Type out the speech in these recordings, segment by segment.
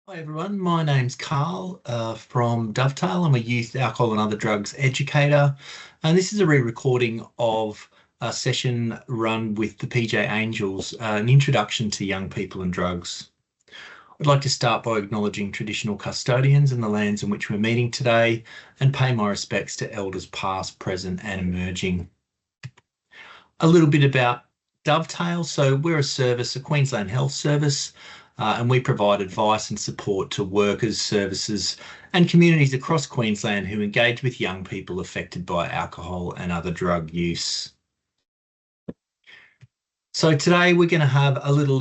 Hi everyone, my name's Carl from Dovetail. I'm a youth alcohol and other drugs educator, and this is a re-recording of a session run with the PJ Angels, an introduction to young people and drugs. I'd like to start by acknowledging traditional custodians and the lands in which we're meeting today and pay my respects to elders past, present and emerging. A little bit about Dovetail. So we're a service, a Queensland Health Service, and we provide advice and support to workers, services and communities across Queensland who engage with young people affected by alcohol and other drug use. So today we're going to have a little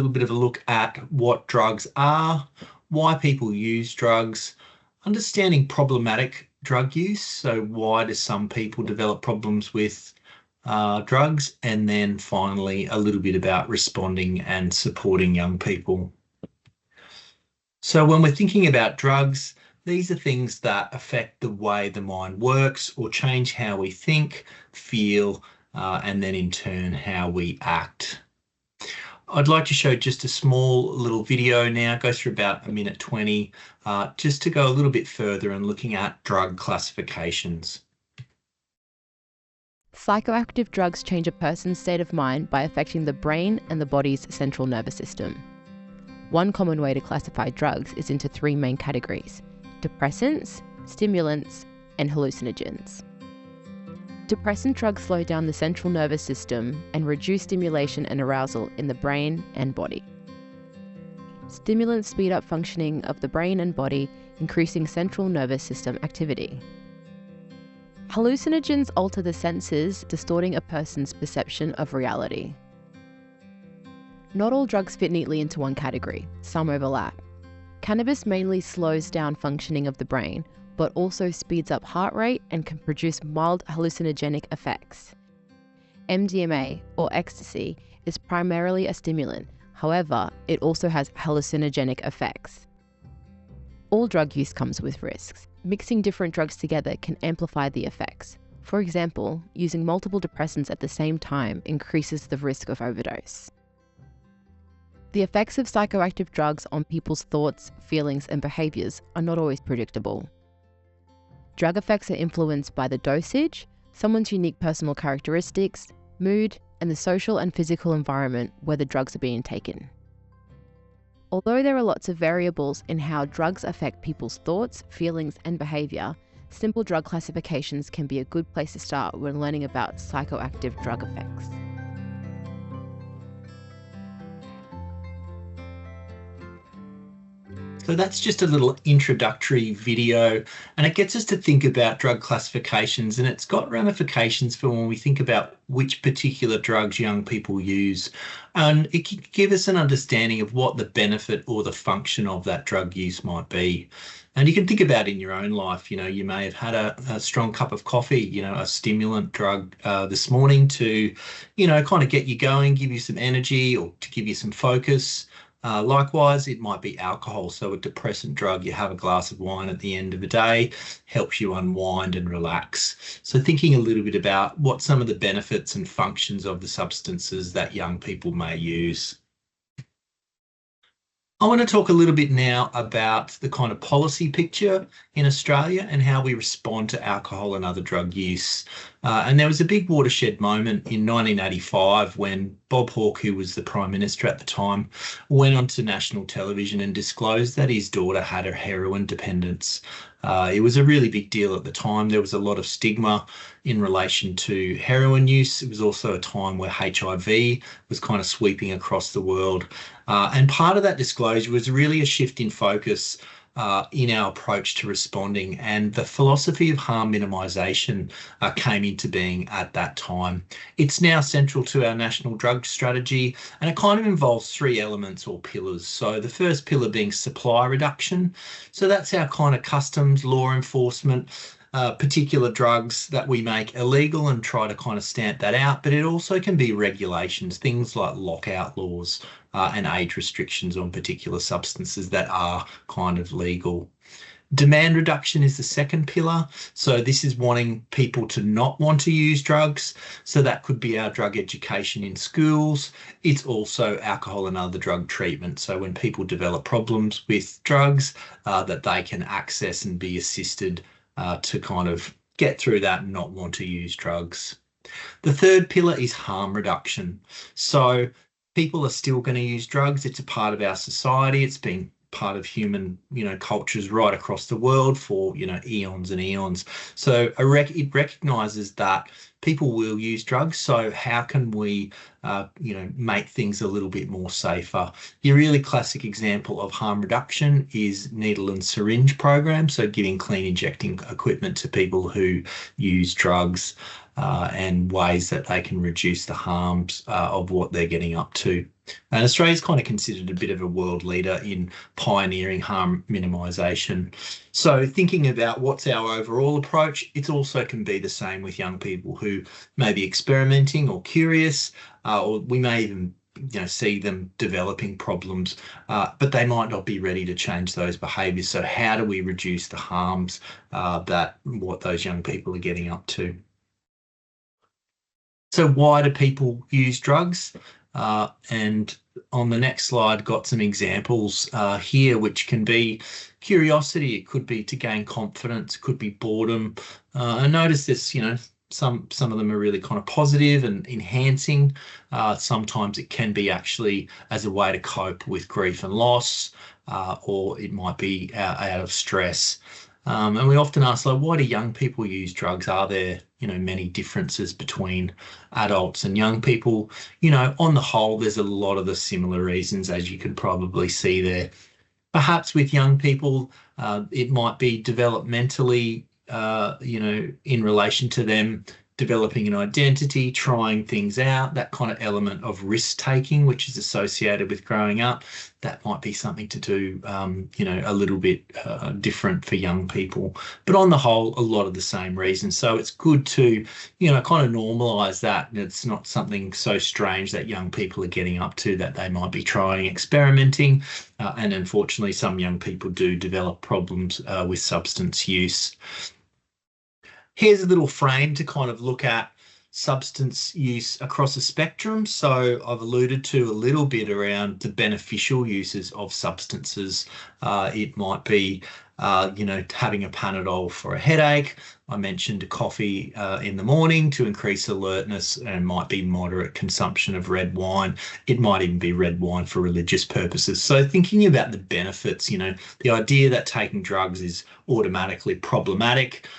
bit of a look at what drugs are, why people use drugs, understanding problematic drug use. So why do some people develop problems with drugs, and then finally a little bit about responding and supporting young people. So when we're thinking about drugs, these are things that affect the way the mind works or change how we think, feel, and then in turn how we act. I'd like to show just a small little video now, it goes through about a minute 20, just to go a little bit further and looking at drug classifications. Psychoactive drugs change a person's state of mind by affecting the brain and the body's central nervous system. One common way to classify drugs is into three main categories: depressants, stimulants, and hallucinogens. Depressant drugs slow down the central nervous system and reduce stimulation and arousal in the brain and body. Stimulants speed up functioning of the brain and body, increasing central nervous system activity. Hallucinogens alter the senses, distorting a person's perception of reality. Not all drugs fit neatly into one category, some overlap. Cannabis mainly slows down functioning of the brain, but also speeds up heart rate and can produce mild hallucinogenic effects. MDMA, or ecstasy, is primarily a stimulant, however, it also has hallucinogenic effects. All drug use comes with risks. Mixing different drugs together can amplify the effects. For example, using multiple depressants at the same time increases the risk of overdose. The effects of psychoactive drugs on people's thoughts, feelings, and behaviours are not always predictable. Drug effects are influenced by the dosage, someone's unique personal characteristics, mood, and the social and physical environment where the drugs are being taken. Although there are lots of variables in how drugs affect people's thoughts, feelings, and behaviour, simple drug classifications can be a good place to start when learning about psychoactive drug effects. So that's just a little introductory video, and it gets us to think about drug classifications, and it's got ramifications for when we think about which particular drugs young people use. And it can give us an understanding of what the benefit or the function of that drug use might be. And you can think about in your own life, you may have had a strong cup of coffee, a stimulant drug this morning to, kind of get you going, give you some energy or to give you some focus. Likewise, it might be alcohol. So a depressant drug, you have a glass of wine at the end of the day, helps you unwind and relax. So thinking a little bit about what some of the benefits and functions of the substances that young people may use. I want to talk a little bit now about the kind of policy picture in Australia and how we respond to alcohol and other drug use. And there was a big watershed moment in 1985 when Bob Hawke, who was the Prime Minister at the time, went onto national television and disclosed that his daughter had a heroin dependence. It was a really big deal at the time. There was a lot of stigma in relation to heroin use. It was also a time where HIV was kind of sweeping across the world. And part of that disclosure was really a shift in focus in our approach to responding, and the philosophy of harm minimisation came into being at that time. It's now central to our national drug strategy, and it kind of involves three elements or pillars. So the first pillar being supply reduction. So that's our kind of customs, law enforcement, particular drugs that we make illegal and try to kind of stamp that out. But it also can be regulations, things like lockout laws and age restrictions on particular substances that are kind of legal. Demand reduction is the second pillar. So this is wanting people to not want to use drugs. So that could be our drug education in schools. It's also alcohol and other drug treatment. So when people develop problems with drugs, that they can access and be assisted to kind of get through that and not want to use drugs. The third pillar is harm reduction. So people are still going to use drugs. It's a part of our society. It's been part of human, cultures right across the world for, eons and eons. So it recognises that people will use drugs. So how can we, make things a little bit more safer? The really classic example of harm reduction is needle and syringe program. So giving clean injecting equipment to people who use drugs. And ways that they can reduce the harms of what they're getting up to. And Australia's kind of considered a bit of a world leader in pioneering harm minimisation. So thinking about what's our overall approach, it also can be the same with young people who may be experimenting or curious, or we may even see them developing problems, but they might not be ready to change those behaviours. So how do we reduce the harms that what those young people are getting up to? So why do people use drugs? And on the next slide, got some examples here, which can be curiosity. It could be to gain confidence. It could be boredom. And notice this, some of them are really kind of positive and enhancing. Sometimes it can be actually as a way to cope with grief and loss, or it might be out of stress. And we often ask, like, why do young people use drugs? Are there, many differences between adults and young people? On the whole, there's a lot of the similar reasons, as you could probably see there. Perhaps with young people, it might be developmentally, in relation to them developing an identity, trying things out, that kind of element of risk-taking, which is associated with growing up. That might be something to do, a little bit different for young people. But on the whole, a lot of the same reasons. So it's good to, kind of normalise that. It's not something so strange that young people are getting up to, that they might be trying, experimenting. And unfortunately, some young people do develop problems with substance use. Here's a little frame to kind of look at substance use across a spectrum. So I've alluded to a little bit around the beneficial uses of substances. It might be, having a Panadol for a headache. I mentioned a coffee in the morning to increase alertness, and might be moderate consumption of red wine. It might even be red wine for religious purposes. So thinking about the benefits, the idea that taking drugs is automatically problematic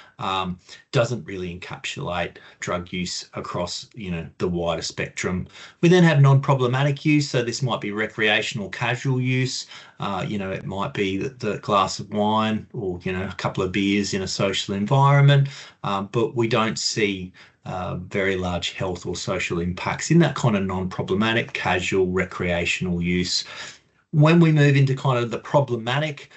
doesn't really encapsulate drug use across, the wider spectrum. We then have non-problematic use. So this might be recreational, casual use. It might be the glass of wine or, a couple of beers in a social environment. But we don't see very large health or social impacts in that kind of non-problematic, casual, recreational use. When we move into kind of the problematic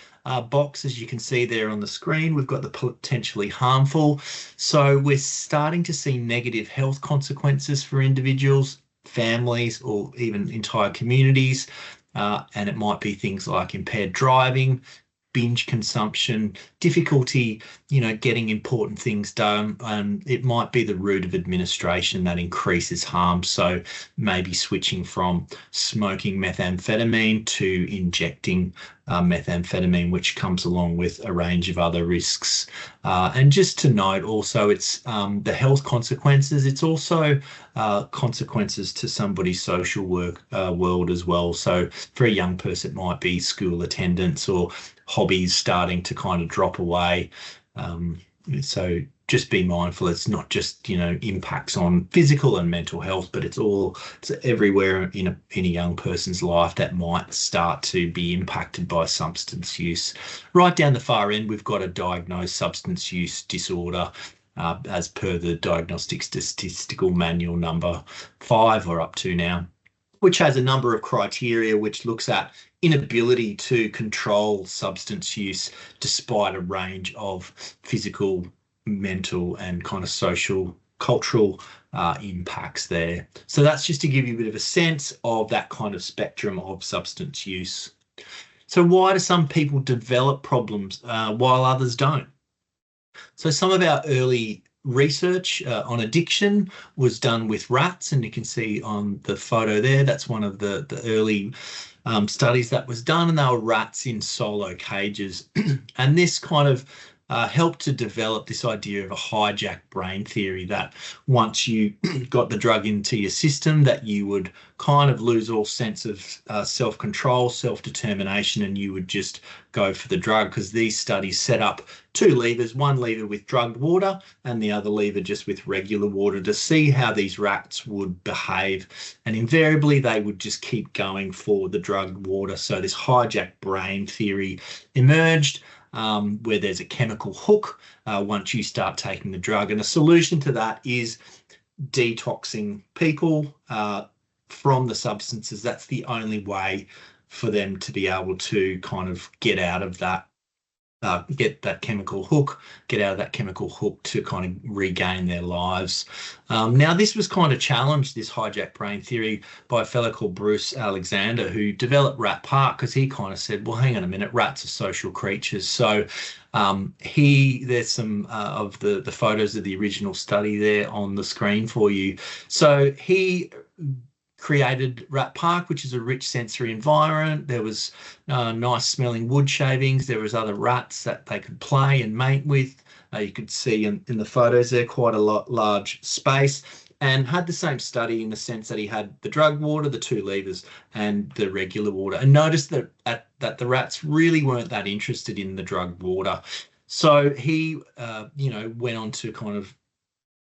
box, as you can see there on the screen, we've got the potentially harmful. So we're starting to see negative health consequences for individuals, families, or even entire communities. And it might be things like impaired driving, binge consumption, difficulty, getting important things done. And it might be the route of administration that increases harm. So maybe switching from smoking methamphetamine to injecting methamphetamine, which comes along with a range of other risks. And just to note also, it's the health consequences. It's also consequences to somebody's social work world as well. So for a young person, it might be school attendance or hobbies starting to kind of drop away. So just be mindful. It's not just, impacts on physical and mental health, but it's everywhere in a young person's life that might start to be impacted by substance use. Right down the far end, we've got a diagnosed substance use disorder, as per the Diagnostic Statistical Manual number 5 or up to now, which has a number of criteria which looks at inability to control substance use despite a range of physical, mental, and kind of social, cultural impacts there. So that's just to give you a bit of a sense of that kind of spectrum of substance use. So why do some people develop problems while others don't? So some of our early research on addiction was done with rats, and you can see on the photo there, that's one of the early studies that was done, and they were rats in solo cages. And this kind of helped to develop this idea of a hijack brain theory, that once you got the drug into your system, that you would kind of lose all sense of self-control, self-determination, and you would just go for the drug, because these studies set up two levers, one lever with drugged water and the other lever just with regular water, to see how these rats would behave. And invariably they would just keep going for the drugged water. So this hijack brain theory emerged, where there's a chemical hook once you start taking the drug. And a solution to that is detoxing people from the substances. That's the only way for them to be able to kind of get out of that, get that chemical hook, get out of that chemical hook to kind of regain their lives. Now, this was kind of challenged, this hijack brain theory, by a fellow called Bruce Alexander, who developed Rat Park, because he kind of said, well, hang on a minute, rats are social creatures. So there's some of the photos of the original study there on the screen for you. So he created Rat Park, which is a rich sensory environment. There was nice smelling wood shavings. There was other rats that they could play and mate with. You could see in the photos there quite a large space, and had the same study in the sense that he had the drug water, the two levers, and the regular water. And noticed that that the rats really weren't that interested in the drug water. So he, went on to kind of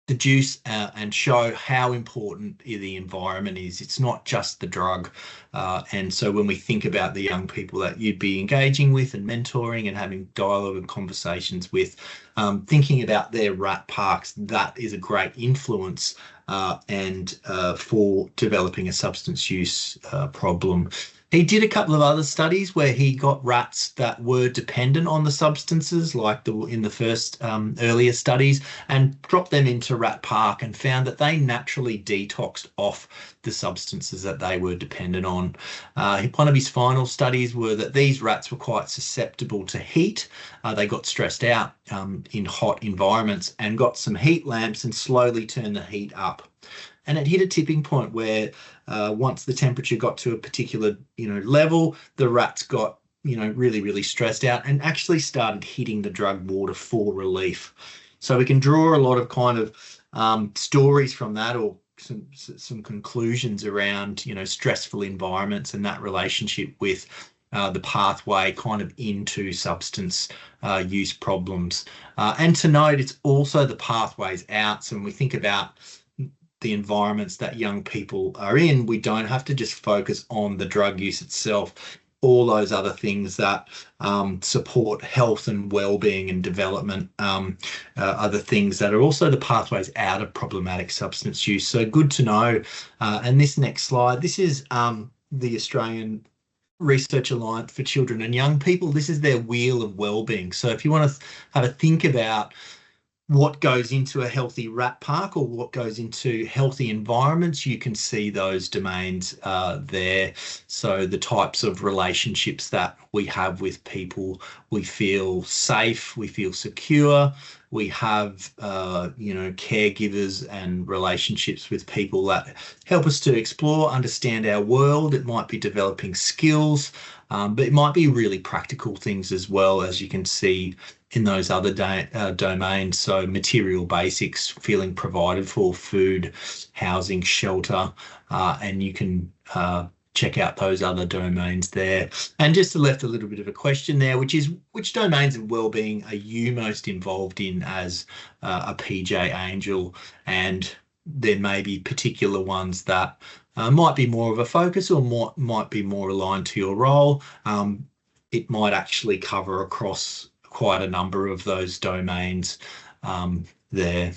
deduce and show how important the environment is. It's not just the drug. And so when we think about the young people that you'd be engaging with and mentoring and having dialogue and conversations with, thinking about their rat parks, that is a great influence and for developing a substance use problem. He did a couple of other studies where he got rats that were dependent on the substances, like in the first earlier studies, and dropped them into Rat Park and found that they naturally detoxed off the substances that they were dependent on. One of his final studies were that these rats were quite susceptible to heat. They got stressed out in hot environments and got some heat lamps and slowly turned the heat up. And it hit a tipping point where once the temperature got to a particular, level, the rats got, really, really stressed out and actually started hitting the drug water for relief. So we can draw a lot of kind of stories from that, or some conclusions around, stressful environments and that relationship with the pathway kind of into substance use problems. And to note, it's also the pathways out. So when we think about the environments that young people are in, we don't have to just focus on the drug use itself. All those other things that support health and well-being and development, other things that are also the pathways out of problematic substance use. So good to know. And this next slide, this is the Australian Research Alliance for Children and Young People. This is their wheel of well-being. So if you want to have a think about what goes into a healthy rat park or what goes into healthy environments, you can see those domains there. So the types of relationships that we have with people, we feel safe, we feel secure, we have, caregivers and relationships with people that help us to explore, understand our world. It might be developing skills, but it might be really practical things as well, as you can see in those other domains. So material basics, feeling provided for, food, housing, shelter, and you can check out those other domains there. And just left a little bit of a question there, which is, which domains of wellbeing are you most involved in as a PJ Angel? And there may be particular ones that might be more of a focus or might be more aligned to your role. It might actually cover across quite a number of those domains there.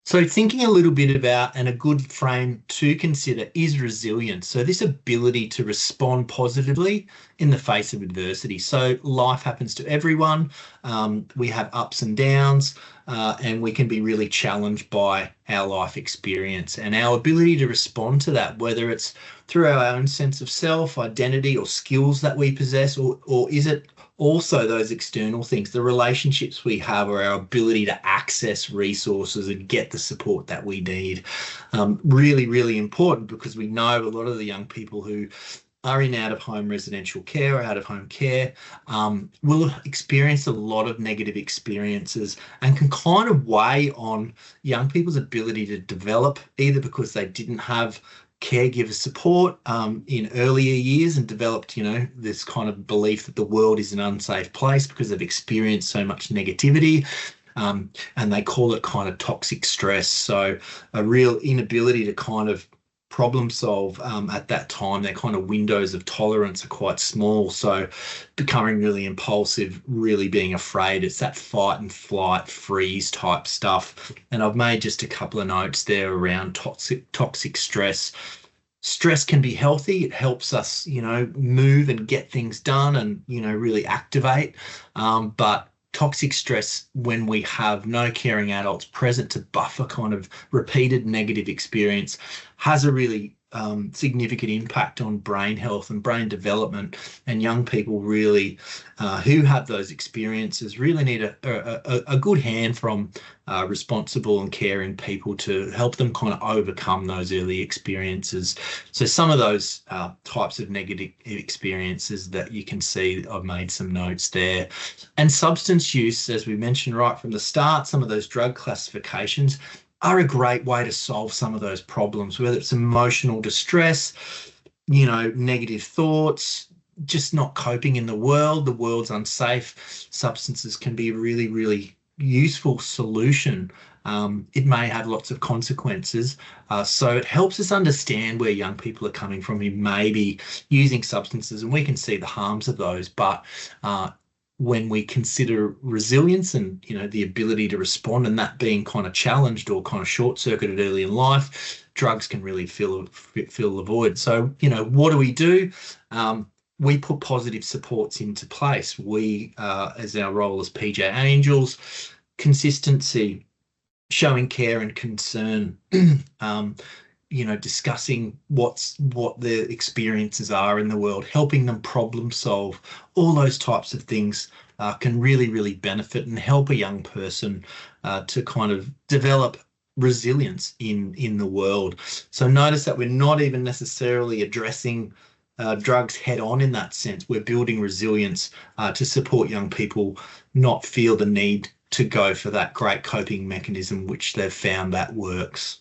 So thinking a little bit about, and a good frame to consider, is resilience. So this ability to respond positively in the face of adversity. So life happens to everyone. We have ups and downs, and we can be really challenged by our life experience, and our ability to respond to that, whether it's through our own sense of self, identity, or skills that we possess, or is it also those external things, the relationships we have, or our ability to access resources and get the support that we need. Really, really important, because we know a lot of the young people who are in out-of-home residential care or out-of-home care will experience a lot of negative experiences, and can kind of weigh on young people's ability to develop, either because they didn't have caregiver support in earlier years and developed, this kind of belief that the world is an unsafe place because they've experienced so much negativity. And they call it kind of toxic stress. So a real inability to kind of problem solve at that time. Their kind of windows of tolerance are quite small. So becoming really impulsive, really being afraid. It's that fight and flight, freeze type stuff. And I've made just a couple of notes there around toxic stress. Stress can be healthy. It helps us, move and get things done and, really activate. But toxic stress, when we have no caring adults present to buffer kind of repeated negative experience, has a really significant impact on brain health and brain development. And young people really who have those experiences really need a good hand from responsible and caring people to help them kind of overcome those early experiences. So some of those types of negative experiences that you can see, I've made some notes there. And substance use, as we mentioned right from the start, some of those drug classifications are a great way to solve some of those problems, whether it's emotional distress, negative thoughts, just not coping in the world's unsafe. Substances can be a really, really useful solution. It may have lots of consequences. So it helps us understand where young people are coming from who may be using substances, and we can see the harms of those. But when we consider resilience and, the ability to respond, and that being kind of challenged or kind of short-circuited early in life, drugs can really fill the void. So, what do? We put positive supports into place. We, as our role as PJ Angels, consistency, showing care and concern, discussing what their experiences are in the world, helping them problem solve, all those types of things can really, really benefit and help a young person to kind of develop resilience in the world. So notice that we're not even necessarily addressing drugs head on in that sense. We're building resilience to support young people not feel the need to go for that great coping mechanism which they've found that works.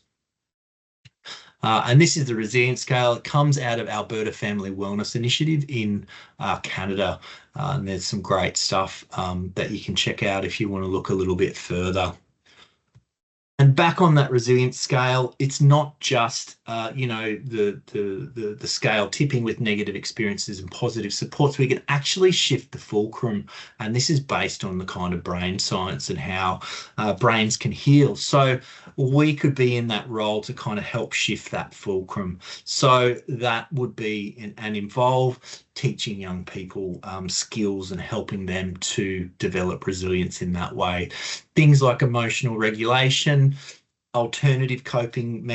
And this is the resilience scale. It comes out of Alberta Family Wellness Initiative in Canada. And there's some great stuff that you can check out if you want to look a little bit further. And back on that resilience scale, it's not just the scale tipping with negative experiences and positive supports. We can actually shift the fulcrum, and this is based on the kind of brain science and how brains can heal. So we could be in that role to kind of help shift that fulcrum. So that would be and involve teaching young people skills and helping them to develop resilience in that way. Things like emotional regulation, alternative coping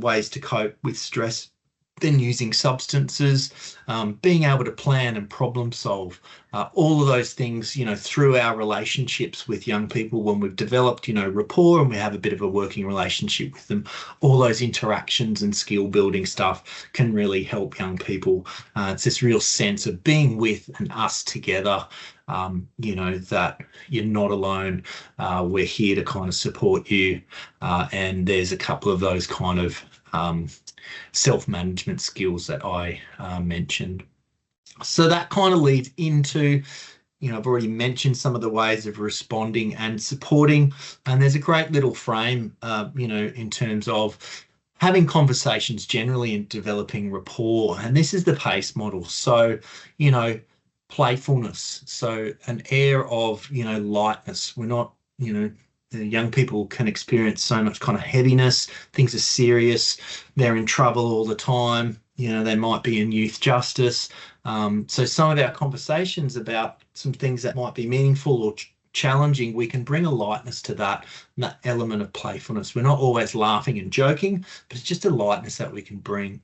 ways to cope with stress, then using substances, being able to plan and problem solve, all of those things, through our relationships with young people when we've developed, rapport and we have a bit of a working relationship with them, all those interactions and skill building stuff can really help young people. It's this real sense of being with and us together, that you're not alone. We're here to kind of support you. And there's a couple of those kind of self-management skills that I mentioned. So that kind of leads into, I've already mentioned some of the ways of responding and supporting, and there's a great little frame, in terms of having conversations generally and developing rapport. And this is the PACE model. So, playfulness. So an air of, lightness. We're not, the young people can experience so much kind of heaviness. Things are serious. They're in trouble all the time. They might be in youth justice. So some of our conversations about some things that might be meaningful or challenging, we can bring a lightness to that, and that element of playfulness. We're not always laughing and joking, but it's just a lightness that we can bring.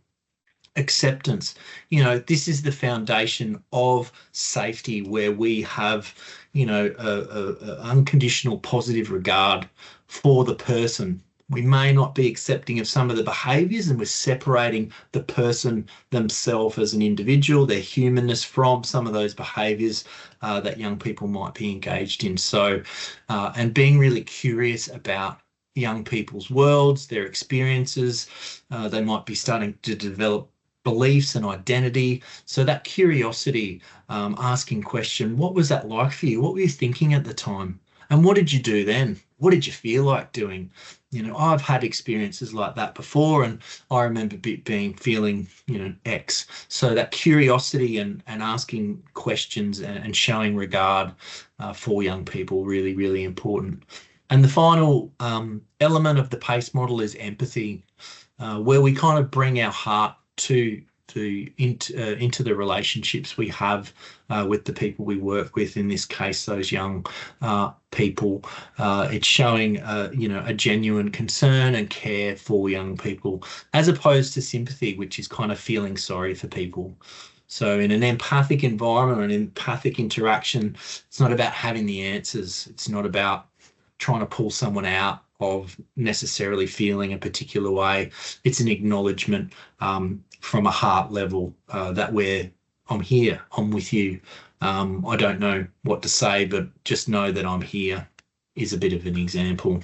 Acceptance. This is the foundation of safety, where we have, a unconditional positive regard for the person. We may not be accepting of some of the behaviours, and we're separating the person themselves as an individual, their humanness, from some of those behaviours that young people might be engaged in. So, and being really curious about young people's worlds, their experiences. They might be starting to develop beliefs and identity. So that curiosity, asking question, what was that like for you? What were you thinking at the time? And what did you do then? What did you feel like doing? I've had experiences like that before, and I remember feeling, X. So that curiosity and asking questions and showing regard for young people, really, really important. And the final element of the PACE model is empathy, where we kind of bring our heart into the relationships we have with the people we work with. In this case, those young people. It's showing a genuine concern and care for young people, as opposed to sympathy, which is kind of feeling sorry for people. So in an empathic environment or an empathic interaction, it's not about having the answers. It's not about trying to pull someone out of necessarily feeling a particular way. It's an acknowledgement from a heart level that I'm here, I'm with you. I don't know what to say, but just know that I'm here is a bit of an example.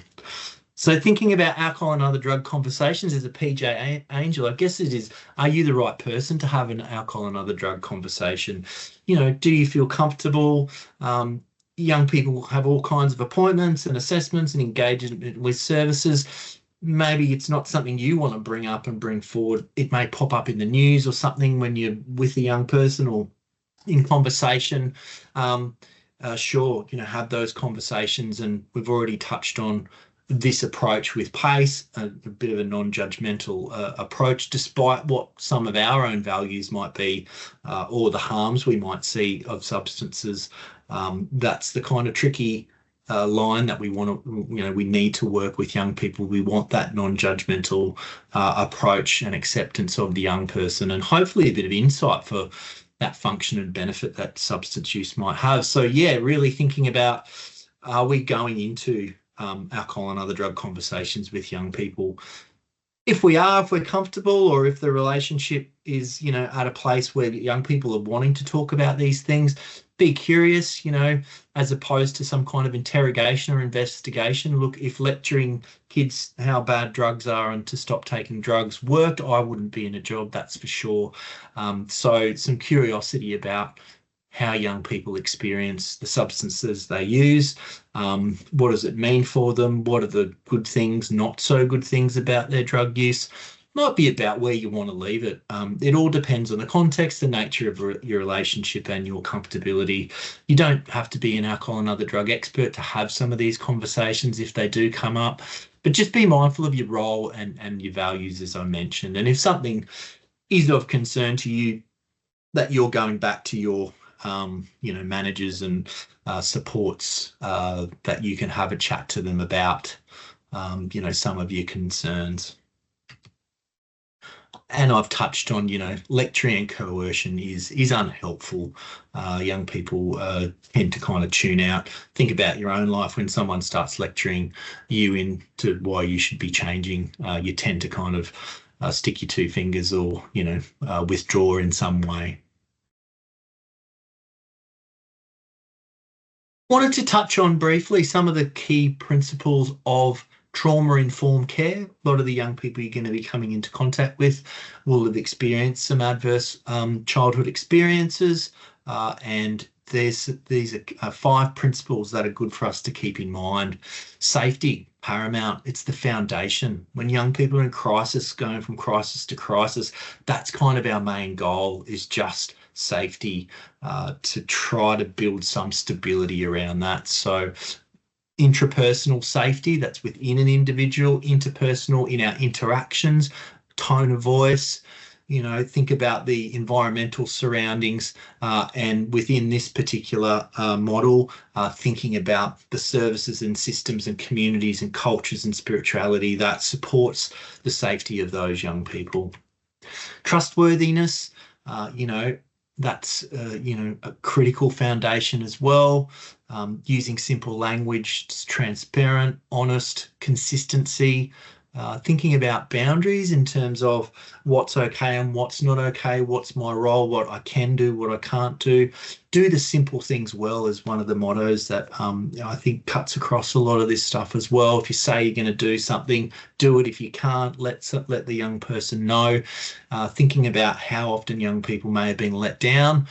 So thinking about alcohol and other drug conversations as a PJ Angel, I guess it is, are you the right person to have an alcohol and other drug conversation? Do you feel comfortable? Young people have all kinds of appointments and assessments and engagement with services. Maybe it's not something you want to bring up and bring forward. It may pop up in the news or something when you're with a young person or in conversation. Sure, have those conversations. And we've already touched on this approach with PACE, a bit of a non-judgmental approach, despite what some of our own values might be or the harms we might see of substances. That's the kind of tricky line that we want to, we need to work with young people. We want that non-judgmental approach and acceptance of the young person, and hopefully a bit of insight for that function and benefit that substance use might have. So yeah, really thinking about, are we going into alcohol and other drug conversations with young people? If we're comfortable, or if the relationship is, at a place where young people are wanting to talk about these things, be curious, as opposed to some kind of interrogation or investigation. Look, if lecturing kids how bad drugs are and to stop taking drugs worked, I wouldn't be in a job, that's for sure. So some curiosity about how young people experience the substances they use. What does it mean for them? What are the good things, not so good things about their drug use? Might be about where you want to leave it. It all depends on the context, the nature of your relationship and your comfortability. You don't have to be an alcohol and other drug expert to have some of these conversations if they do come up, but just be mindful of your role and your values, as I mentioned. And if something is of concern to you, that you're going back to your managers and supports, that you can have a chat to them about, some of your concerns. And I've touched on, lecturing and coercion is unhelpful. Young people tend to kind of tune out. Think about your own life. When someone starts lecturing you into why you should be changing, you tend to kind of stick your two fingers or, withdraw in some way. Wanted to touch on briefly some of the key principles of trauma-informed care. A lot of the young people you're going to be coming into contact with will have experienced some adverse childhood experiences, and these are 5 principles that are good for us to keep in mind. Safety, paramount. It's the foundation. When young people are in crisis, going from crisis to crisis, that's kind of our main goal, is just safety, to try to build some stability around that. So intrapersonal safety, that's within an individual, interpersonal in our interactions, tone of voice. Think about the environmental surroundings, and within this particular model, thinking about the services and systems and communities and cultures and spirituality that supports the safety of those young people. Trustworthiness, that's a critical foundation as well. Using simple language, transparent, honest, consistency. Thinking about boundaries in terms of what's okay and what's not okay, what's my role, what I can do, what I can't do. Do the simple things well is one of the mottos that I think cuts across a lot of this stuff as well. If you say you're going to do something, do it. If you can't, let the young person know. Thinking about how often young people may have been let down,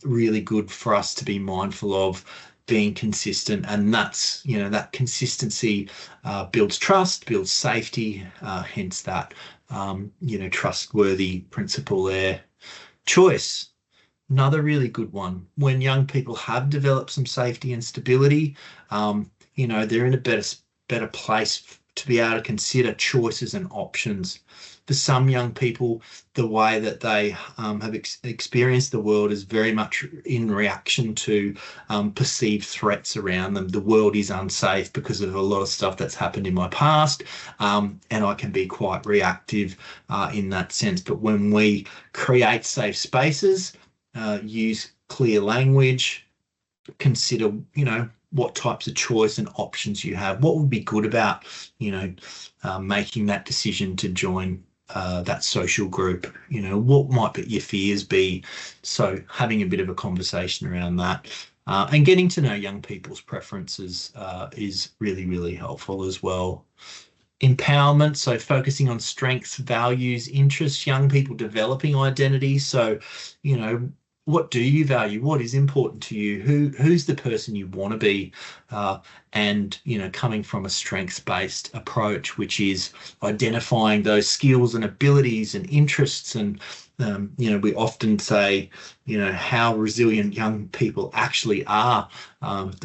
really good for us to be mindful of. Being consistent, and that's that consistency builds trust, builds safety, hence that trustworthy principle there. Choice, another really good one. When young people have developed some safety and stability, they're in a better place to be able to consider choices and options. For some young people, the way that they have experienced the world is very much in reaction to perceived threats around them. The world is unsafe because of a lot of stuff that's happened in my past, and I can be quite reactive in that sense. But when we create safe spaces, use clear language, consider, what types of choice and options you have, what would be good about, making that decision to join that social group, what might your fears be? So having a bit of a conversation around that, and getting to know young people's preferences is really, really helpful as well. Empowerment, so focusing on strengths, values, interests, young people developing identity. So, what do you value? What is important to you? Who's the person you want to be? And coming from a strengths-based approach, which is identifying those skills and abilities and interests. And we often say, how resilient young people actually are.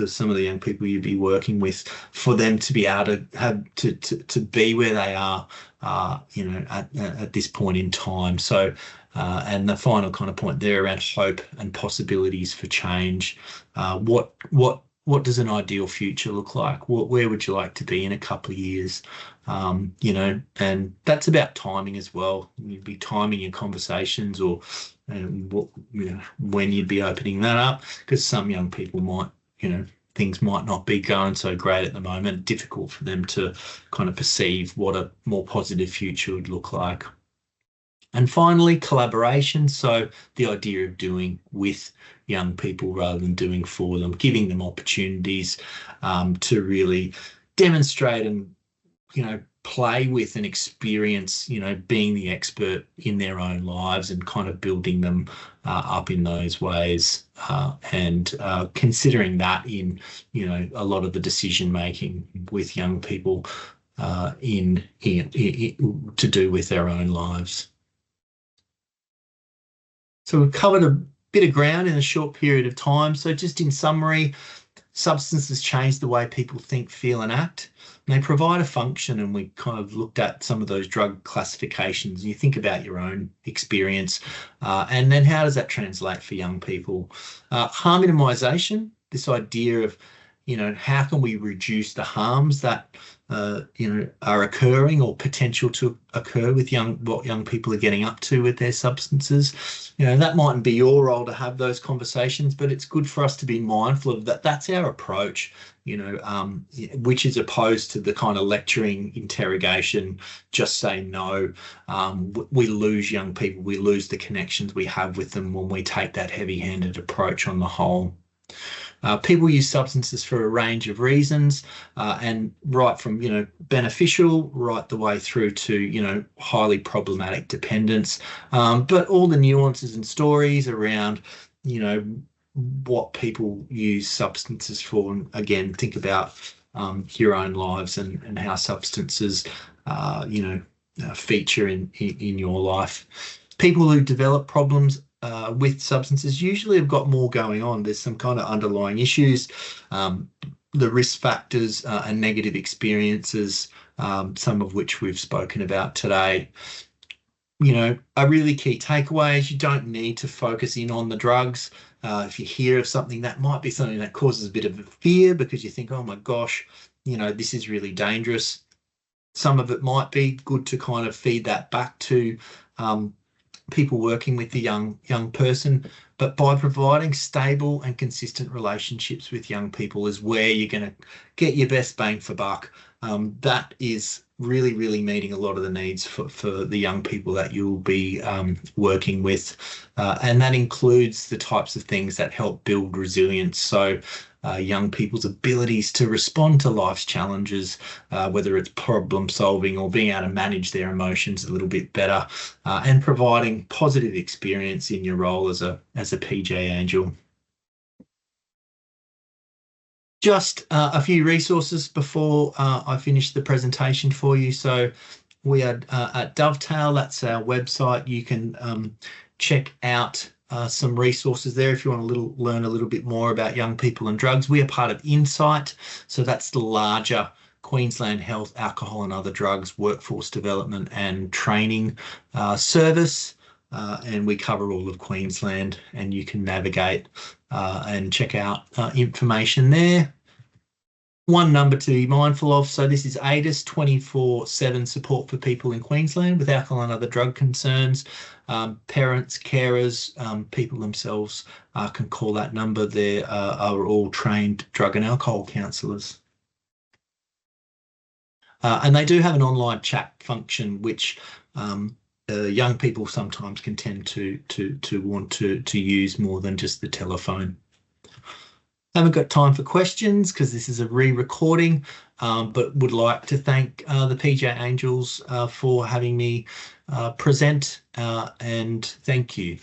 Some of the young people you'd be working with, for them to be able to have to be where they are, at this point in time. So. And the final kind of point there around hope and possibilities for change. What does an ideal future look like? Where would you like to be in a couple of years? And that's about timing as well. You'd be timing your conversations, or when you'd be opening that up, because some young people might, things might not be going so great at the moment. Difficult for them to kind of perceive what a more positive future would look like. And finally, collaboration. So the idea of doing with young people rather than doing for them, giving them opportunities to really demonstrate and, play with and experience, being the expert in their own lives, and kind of building them up in those ways, and considering that in, a lot of the decision making with young people in to do with their own lives. So we've covered a bit of ground in a short period of time. So just in summary, substances change the way people think, feel and act. And they provide a function, and we kind of looked at some of those drug classifications. You think about your own experience, and then how does that translate for young people? Harm minimisation, this idea of, how can we reduce the harms that are occurring or potential to occur with what young people are getting up to with their substances. That mightn't be your role to have those conversations, but it's good for us to be mindful of that. That's our approach, which is opposed to the kind of lecturing, interrogation, just say no. We lose young people. We lose the connections we have with them when we take that heavy-handed approach on the whole. People use substances for a range of reasons, and right from, beneficial right the way through to, highly problematic dependence. But all the nuances and stories around, what people use substances for. And again, think about your own lives and how substances, feature in your life. People who develop problems with substances usually have got more going on. There's some kind of underlying issues. the risk factors and negative experiences, some of which we've spoken about today. You know, a really key takeaway is you don't need to focus in on the drugs. If you hear of something, that might be something that causes a bit of a fear because you think, oh my gosh, you know, this is really dangerous. Some of it might be good to kind of feed that back to people working with the young person, but by providing stable and consistent relationships with young people is where you're going to get your best bang for buck. That is really meeting a lot of the needs for the young people that you'll be working with, and that includes the types of things that help build resilience. So young people's abilities to respond to life's challenges, whether it's problem solving or being able to manage their emotions a little bit better, and providing positive experience in your role as a PJ Angel. Just a few resources before I finish the presentation for you. So we are at Dovetail, that's our website. You can check out some resources there if you want to learn a little bit more about young people and drugs. We are part of Insight, so that's the larger Queensland Health, Alcohol and Other Drugs Workforce Development and Training service. And we cover all of Queensland, and you can navigate and check out information there. One number to be mindful of, so this is ADIS 24/7 support for people in Queensland with alcohol and other drug concerns. Parents, carers, people themselves can call that number. They are all trained drug and alcohol counsellors. And they do have an online chat function, which young people sometimes can tend to want to use more than just the telephone. Haven't got time for questions because this is a re-recording, but would like to thank the PJ Angels for having me present, and thank you.